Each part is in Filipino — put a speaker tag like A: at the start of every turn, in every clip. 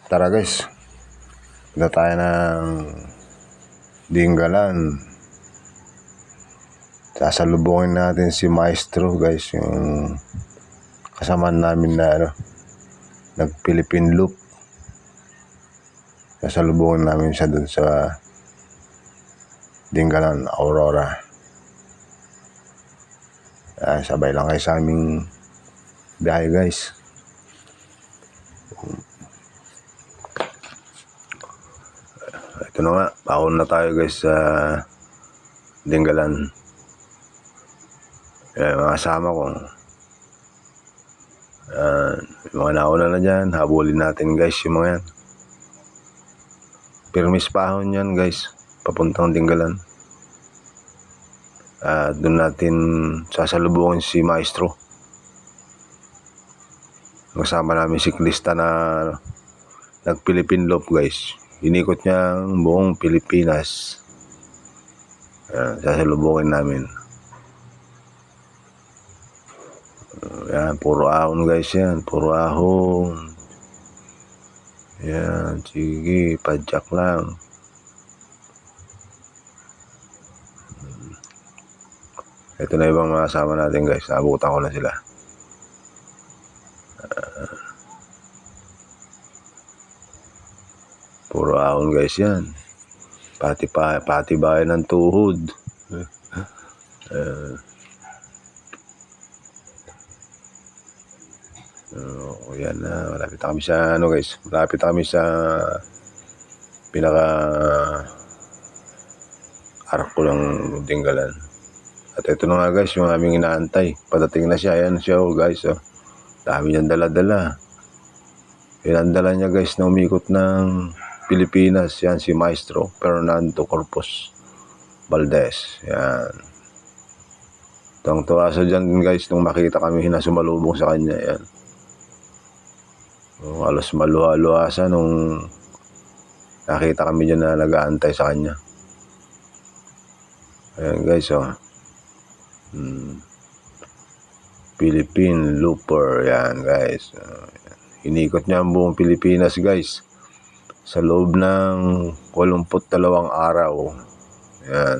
A: Tara guys, punta tayo ng Dingalan. Sasalubungin natin si Maestro guys, yung kasamaan namin na nag-Philippine Loop. Sasalubungin namin siya dun sa Dingalan, Aurora. Sabay lang kayo sa aming biyahe guys. Ito na nga, paon na tayo guys sa Dingalan. Mga kasama ko, yung mga nauna na dyan, habulin natin guys yung mga yan. Pirmis pahon yan guys, papuntang Dingalan. Doon natin sasalubungin si Maestro. Kasama namin siklista na nag-Philippine Loop guys. Inikot niya ang buong Pilipinas. Sasalubungin namin. Yan, puro ahon guys yan. Puro ahon. Yan, sige, padyak lang. Ito na ibang mga kasama natin guys. Nabutan ko na sila. Puro ahon guys yan. Pati bahay ng tuhod. Yan na. Malapit na kami sa guys. Malapit na kami sa pinaka arko ng Dingalan. At ito na nga guys, yung aming inaantay. Padating na siya. Ayan siya guys. Dami niyang dala-dala. Pinandala niya guys na umikot ng Pilipinas. Yan si Maestro Fernando Corpus Valdez. Yan. Tuwang-tuwa siya dyan guys nung makita kami na sumalubong sa kanya. Yan. Halos maluha-luha siya nung nakita kami dyan na nag-aantay sa kanya. Ayan guys Philippine Looper. Yan guys. Inikot niya ang buong Pilipinas guys sa loob ng 82 araw. Yan.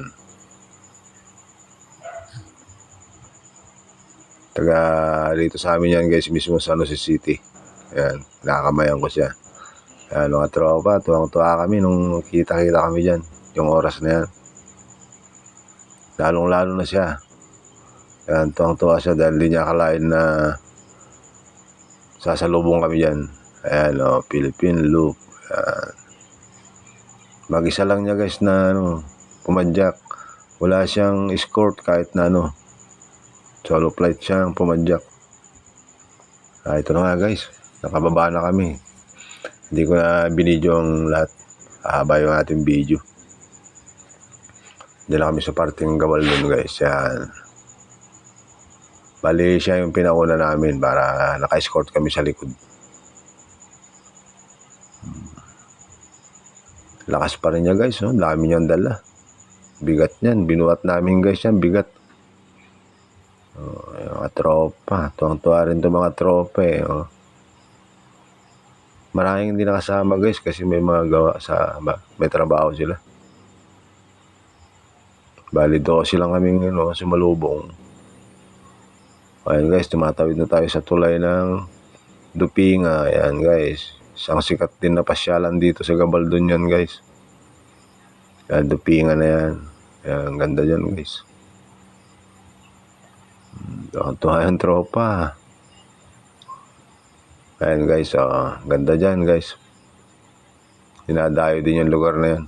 A: Taga dito sa amin yan guys, mismo sa San Jose City. Yan, nakakamayan ko siya. Yan, mga tropa, tuwang-tuwa kami nung kita-kita kami dyan, yung oras na yan. Lalong-lalo na siya. Yan, tuwang-tuwa siya dahil di niya akalain na sasalubong kami dyan. Ayan, Philippine Loop. Yan. Mag-isa lang niya guys na pumadyak. Wala siyang escort kahit na solo flight siyang pumadyak. Ito na nga guys, nakababa na kami. Hindi ko na binidyo ang lahat. Haba yung ating video. Hindi na kami sa parting Gabaldon guys. Yan. Bali siya yung pinauna namin para naka-escort kami sa likod. Lakas pa rin niya guys. Dami niyang dala. Bigat niyan. Binuhat namin guys yan. Bigat. Yung mga tropa. Tuwang-tuwa rin itong mga tropa Maraming hindi nakasama guys kasi may mga gawa may trabaho sila. Bali 12 lang kaming sumalubong. Ayan guys, tumatawid na tayo sa tulay ng Dupinga. Ayan guys, isang sikat din na pasyalan dito sa Gabaldon yan guys. Ayan, Dupinga na yan. Ayan, ganda dyan guys. Tuwa yung tropa. Ayan guys, ganda dyan guys. Dinadayo din yung lugar na yan.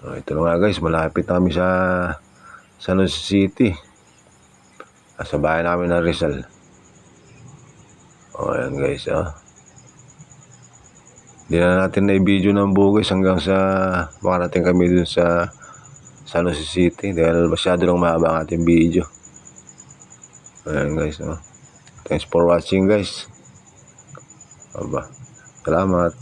A: Ito na nga guys, malapit kami sa San Jose City. Sa bahay namin ng Rizal. Ayan guys, Hindi na natin na-video ng buo guys hanggang sa makarating kami dun sa San Jose City dahil masyado lang mahaba ang ating video. Ayan guys, Thanks for watching guys. Salamat.